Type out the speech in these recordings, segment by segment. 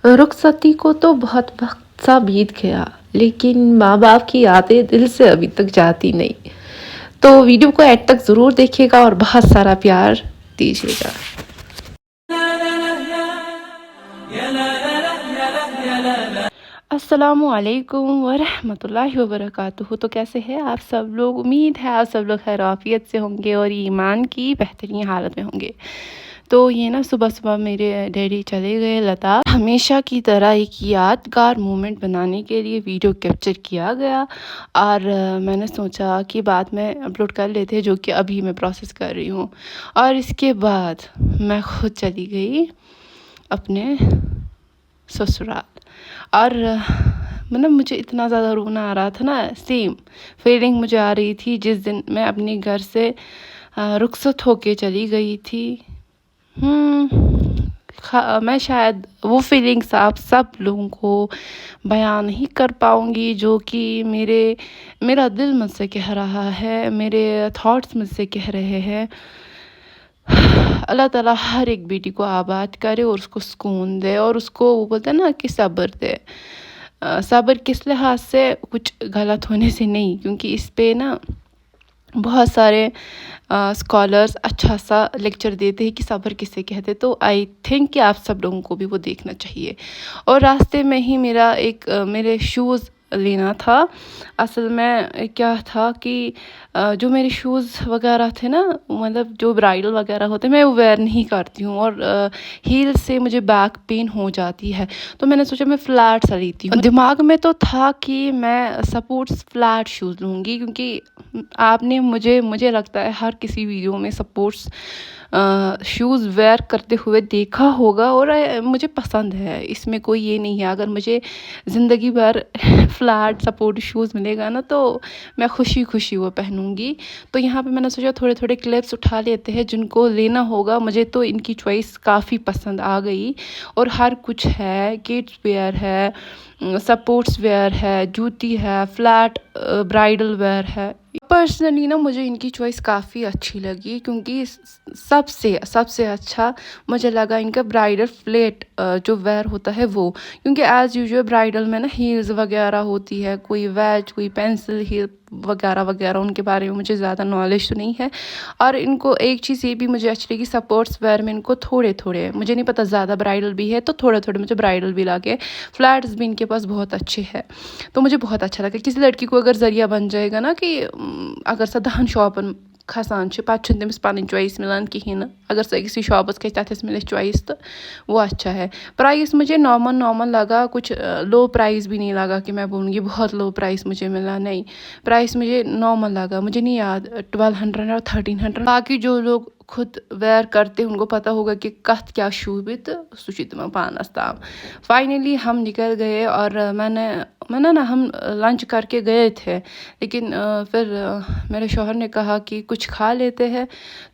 रुखसती को तो बहुत वक्त सा बीत गया, लेकिन माँ बाप की यादें दिल से अभी तक जाती नहीं। तो वीडियो को एंड तक ज़रूर देखिएगा और बहुत सारा प्यार दीजिएगा। अस्सलामुअलैकुम वरहमतुल्लाहि वबरकातुहू। तो कैसे हैं आप सब लोग? उम्मीद है आप सब लोग खैर आफियत से होंगे और ईमान की बेहतरीन हालत में होंगे। तो ये ना सुबह सुबह मेरे डैडी चले गए लद्दाख। हमेशा की तरह एक यादगार मोमेंट बनाने के लिए वीडियो कैप्चर किया गया और मैंने सोचा कि बाद में अपलोड कर लेते, जो कि अभी मैं प्रोसेस कर रही हूँ। और इसके बाद मैं खुद चली गई अपने ससुराल। और मतलब मुझे इतना ज़्यादा रोना आ रहा था ना, सेम फीलिंग मुझे आ रही थी जिस दिन मैं अपने घर से रुखसत होके चली गई थी। मैं शायद वो फीलिंग्स आप सब लोगों को बयान नहीं कर पाऊँगी, जो कि मेरा दिल मुझसे कह रहा है, मेरे थॉट्स मुझसे कह रहे हैं। अल्लाह ताला हर एक बेटी को आबाद करे और उसको सुकून दे, और उसको वो बोलते हैं ना कि सब्र दे। सब्र किस लिहाज से, कुछ गलत होने से नहीं, क्योंकि इस पे ना बहुत सारे स्कॉलर्स अच्छा सा लेक्चर देते हैं कि सब्र किसे कहते। तो आई थिंक कि आप सब लोगों को भी वो देखना चाहिए। और रास्ते में ही मेरे शूज़ लेना था। असल में क्या था कि जो मेरे शूज़ वगैरह थे ना, मतलब जो ब्राइडल वगैरह होते, मैं वो वेयर नहीं करती हूँ और हील से मुझे बैक पेन हो जाती है। तो मैंने सोचा मैं फ़्लैट सा लेती हूँ। दिमाग में तो था कि मैं सपोर्ट्स फ़्लैट शूज़ लूँगी, क्योंकि आपने मुझे लगता है हर किसी वीडियो में सपोर्ट्स शूज़ वेयर करते हुए देखा होगा, और मुझे पसंद है, इसमें कोई ये नहीं है। अगर मुझे ज़िंदगी भर फ्लैट सपोर्ट शूज़ मिलेगा ना, तो मैं खुशी खुशी वो पहनूंगी। तो यहाँ पे मैंने सोचा थोड़े थोड़े क्लिप्स उठा लेते हैं जिनको लेना होगा। मुझे तो इनकी चॉइस काफ़ी पसंद आ गई, और हर कुछ है, किड्स वेयर है, सपोर्ट्स वेयर है, जूती है, फ्लैट ब्राइडल वेयर है। पर्सनली ना मुझे इनकी चॉइस काफ़ी अच्छी लगी, क्योंकि सबसे अच्छा मुझे लगा इनका ब्राइडल फ्लेट जो वेयर होता है वो। क्योंकि एज़ यूजुअल ब्राइडल में ना हील्स वगैरह होती है, कोई वैज, कोई पेंसिल हील वगैरह वगैरह, उनके बारे में मुझे ज़्यादा नॉलेज तो नहीं है। और इनको एक चीज़ ये भी मुझे अच्छी लगी, सपोर्ट्स वेयर में इनको थोड़े थोड़े, मुझे नहीं पता ज़्यादा ब्राइडल भी है, तो थोड़े थोड़े मुझे ब्राइडल भी लगे। फ्लैट्स भी इनके पास बहुत अच्छे हैं, तो मुझे बहुत अच्छा लगा। किसी लड़की को अगर ज़रिया बन जाएगा ना कि अगर सो 10 शॉपन खसान पत् तमिस पन चॉइस मिलान कहें, अगर सो अक्स शॉपस खस तथस मिले चॉइस, तो वो अच्छा है। प्राइस मुझे नॉर्मल लगा, कुछ लो प्राइस भी नहीं लगा कि मैं बोलूँगी बहुत लो प्राइस मुझे मिला, नहीं, प्राइस मुझे नॉर्मल लगा। मुझे नहीं याद 1200 और 1300। बाकी जो लोग खुद वेयर करते हैं उनको पता होगा कि कत क्या शूबित सु तुम पानस ताम। फाइनली हम निकल गए, और मैंने ना हम लंच करके गए थे, लेकिन फिर मेरे शौहर ने कहा कि कुछ खा लेते हैं।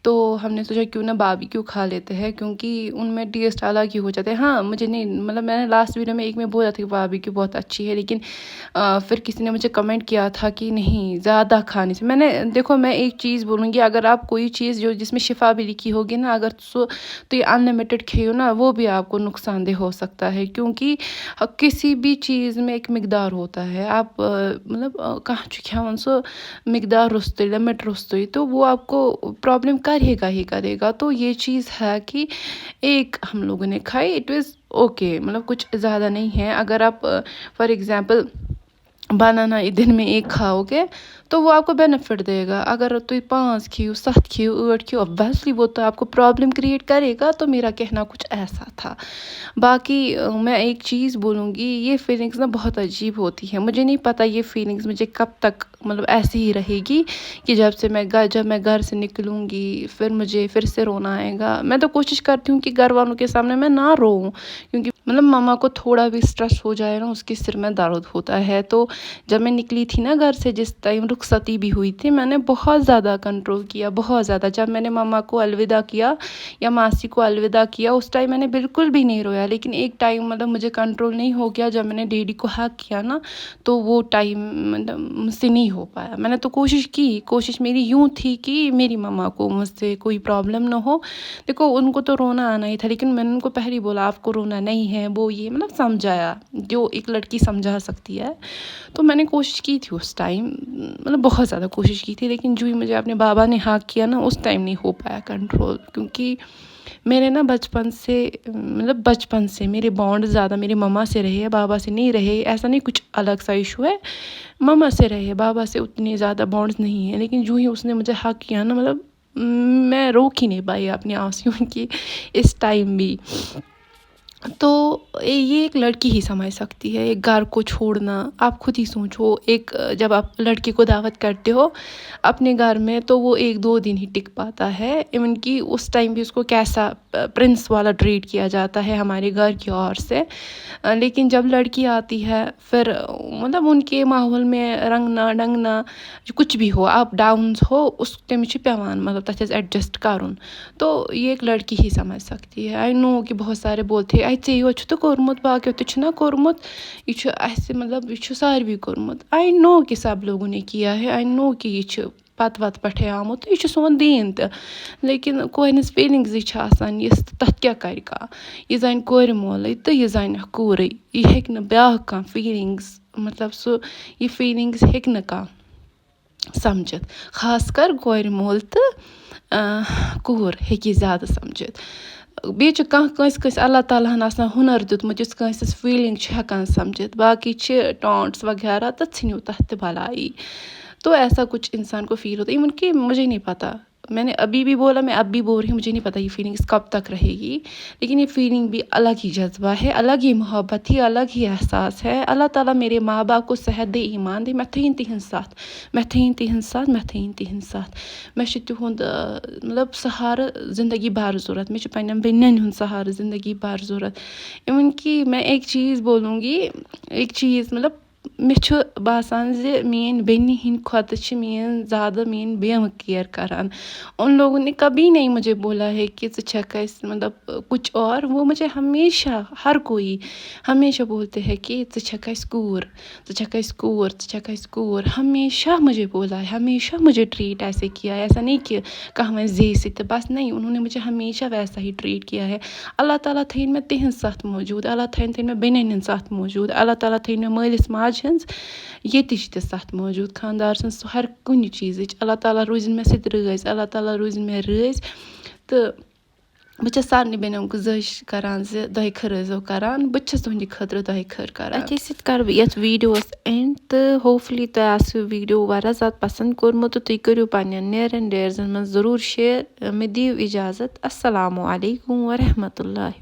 तो हमने सोचा क्यों ना बारबेक्यू खा लेते हैं, क्योंकि उनमें टेस्ट अलग ही हो जाते हैं। हाँ, मुझे नहीं, मतलब मैंने लास्ट वीडियो में एक में बोला था कि बारबेक्यू बहुत अच्छी है, लेकिन फिर किसी ने मुझे कमेंट किया था कि नहीं, ज़्यादा खाने से। देखो मैं एक चीज़ बोलूँगी, अगर आप कोई चीज़ जो जिसमें शिफा भी लिखी होगी ना, अगर तो ये अनलिमिटेड खेयो ना, वो भी आपको नुकसानदेह हो सकता है, क्योंकि किसी भी चीज़ में एक मिकदार होता है। आप मतलब कहाँ खेवन सो मिकदार रुस्तु, लिमिट रुस्तु, तो वो आपको प्रॉब्लम करेगा ही करेगा। तो ये चीज़ है कि एक हम लोगों ने खाई, इट वाज ओके, मतलब कुछ ज़्यादा नहीं है। अगर आप फॉर एग्जांपल बनाना दिन में एक खाओगे तो वो आपको बेनिफिट देगा। अगर तो 5 खियो, 7 खियो, 8 खियो, ऑब्वियसली वो तो आपको प्रॉब्लम क्रिएट करेगा। तो मेरा कहना कुछ ऐसा था। बाकी मैं एक चीज़ बोलूँगी, ये फीलिंग्स ना बहुत अजीब होती है। मुझे नहीं पता ये फीलिंग्स मुझे कब तक मतलब ऐसी ही रहेगी, कि जब मैं घर से निकलूँगी फिर मुझे फिर से रोना आएगा। मैं तो कोशिश करती हूँ कि घर वालों के सामने मैं ना रोऊँ, क्योंकि मतलब मामा को थोड़ा भी स्ट्रेस हो जाए ना, उसके सिर में दर्द होता है। तो جب میں نکلی تھی نا گھر سے جس ٹائم رخصتی بھی ہوئی تھی میں نے بہت زیادہ کنٹرول کیا بہت زیادہ. جب میں نے ماما کو الوداع کیا یا ماسی کو الوداع کیا اس ٹائم میں نے بالکل بھی نہیں رویا. لیکن ایک ٹائم مطلب مجھے کنٹرول نہیں ہو گیا جب میں نے ڈیڈی کو ہیک کیا نا تو وہ ٹائم مطلب مجھ سے نہیں ہو پایا. میں نے تو کوشش میری یوں تھی کہ میری ماما کو مجھ سے کوئی پرابلم نہ ہو. دیکھو ان کو تو رونا آنا ہی تھا لیکن میں نے ان کو پہلے بولا آپ کو رونا نہیں ہے وہ یہ مطلب سمجھایا جو ایک لڑکی سمجھا سکتی ہے. تو میں نے کوشش کی تھی اس ٹائم مطلب بہت زیادہ کوشش کی تھی. لیکن جو ہی مجھے اپنے بابا نے ہیک کیا نا اس ٹائم نہیں ہو پایا کنٹرول. کیونکہ میرے نا بچپن سے میرے بانڈ زیادہ میری ماما سے رہے بابا سے نہیں رہے. ایسا نہیں کچھ الگ سا ایشو ہے, ماما سے رہے بابا سے اتنے زیادہ بانڈز نہیں ہیں. لیکن جو ہی اس نے مجھے ہیک کیا نا مطلب میں روک ہی نہیں پائی اپنے آنسوں کی اس ٹائم بھی. تو یہ ایک لڑکی ہی سمجھ سکتی ہے. ایک گھر کو چھوڑنا آپ خود ہی سوچو, ایک جب آپ لڑکی کو دعوت کرتے ہو اپنے گھر میں تو وہ 1-2 دن ہی ٹک پاتا ہے. ایون کہ اس ٹائم بھی اس کو کیسا پرنس والا ٹریٹ کیا جاتا ہے ہمارے گھر کی اور سے. لیکن جب لڑکی آتی ہے پھر مطلب ان کے ماحول میں رنگنا ڈنگنا کچھ بھی ہو اپ ڈاؤنز ہو اس تٔمِس چھِ پیٚوان مطلب تَتھ ایڈجسٹ کرُن. تو یہ ایک لڑکی ہی سمجھ سکتی ہے. آئی نو کہ بہت سارے بولتے ہیں ژے یوت چھُ کوٚرمُت باقیو تہِ چھُنا کوٚرمُت یہ چھُ اَسہِ مطلب یہ چھُ ساروی کوٚرمُت. آئی نو کہ سب لوگوں نے کیا ہے, آئی نو کہ یہ چھُ پتہٕ وتہٕ پٮ۪ٹھے آمُت یہ چھُ سون دیٖن تہِ. لیکن کورِ ہٕنٛز فیٖلِنٛگزٕے چھِ آسان یِژھ تَتھ کیٛاہ کَرِ کانٛہہ. یہِ زَنہِ کورِ مولٕے تہٕ یہِ زَنہِ کوٗرٕے. یہِ ہیٚکہِ نہٕ بیٛاکھ کانٛہہ فیٖلِنٛگٕز مطلب سُہ یہِ فیٖلِنٛگٕز ہیٚکہِ نہٕ کانٛہہ سَمجھِتھ. خاص کر کورِ مول تہٕ کوٗر ہیٚکہِ یہِ زیادٕ سَمجھِتھ. بیٚیہِ چھُ کٲنٛسہِ اللہ تعالیٰ ہن آسان ہُنر دیُتمُت یُس کٲنٛسہِ ہٕنٛز فیٖلِنٛگ چھُ ہٮ۪کان سَمجھِتھ. باقٕے چھِ ٹانٹس وغیرہ تہٕ ژھٕنِو تَتھ تہِ بَلایی. تو ایسا کچھ انسان کو فیل ہوتا ہے. ایون کہ مجھے نہیں پتا, میں نے ابھی بھی بولا میں اب بھی بول رہی ہوں مجھے نہیں پتا یہ فیلنگس کب تک رہے گی. لیکن یہ فیلنگ بھی الگ ہی جذبہ ہے, الگ ہی محبت ہی, الگ ہی احساس ہے. اللہ تعالیٰ میرے ماں باپ کو صحت دے ایمان دے, مےٚ تھٲیِن تِہِنٛدِ ساتھ مےٚ تھٲیِن تِہِنٛدِ ساتھ. مےٚ چھُ تِہُنٛد مطلب سہارٕ زندگی بھر ضوٚرتھ. مےٚ چھُ پنٛنٮ۪ن بیٚنٮ۪ن ہُنٛد سہارٕ زندگی بھر ضوٚرتھ. ایون کہ میں ایک چیز بولوں گی, ایک چیز مطلب مےٚ چھُ باسان زِ میٛٲنۍ بیٚنہِ ہِنٛدۍ کھۄتہٕ چھِ زیادٕ میٛٲنۍ بیمہٕ کِیَر کران. ان لوگوں نے کبھی نہیں مجھے بولا ہے کہ ژٕ چھکھ اَسہِ مطلب کچھ اور. وہ مجھے ہمیشہ ہر کوئی ہمیشہ بولتے ہیں کہ ژٕ چھکھ اَسہِ کوٗر. ہمیشہ مجھے بولا ہے, ہمیشہ مجھے ٹریٹ ایسے کیا ہے. ایسا نہیں کہ کانٛہہ وَنہِ زے سۭتۍ بس نہیں, انہوں نے مجھے ہمیشہ ویسا ہی ٹریٹ کیا ہے. اللہ تعالیٰ تھٲیِن مےٚ تِہِنٛز ساتھ موجوٗد, اللہ تھٲیِن مےٚ بیٚنٮ۪ن ہِنٛز ساتھ موجوٗد, اللہ تعالیٰ تھٲیِن مےٚ مٲلِس ماجہِ ہِنٛز ییٚتِچ تہِ ساتھ موجوٗد, خاندار سٕنٛز ہر کُنہِ چیٖزٕچ. اللہ تعالیٰ روٗزِن مےٚ سۭتۍ رٲزۍ, اللہ تعالیٰ روٗزِن مےٚ رٲزۍ. تہٕ بہٕ چھَس سارنٕے بیٚنٮ۪ن گُزٲرِش کران زِ دۄیہِ خٲر ٲسۍزیو کران. بہٕ تہِ چھَس تُہنٛدِ خٲطرٕ دۄیہِ خٲر کران. اَتھے سۭتۍ کرٕ بہٕ یَتھ ویٖڈیوَس اینٛڈ تہٕ ہوپفُلی تۄہہِ آسِوٕ ویٖڈیو واریاہ زیادٕ پسنٛد کوٚرمُت تہٕ تُہۍ کٔرِو پنٛنٮ۪ن نیرَن ڈیرزَن منٛز ضروٗر شِیَر. مےٚ دِیِو اِجازت. السلامُ علیکُم ورحمتہ اللہ.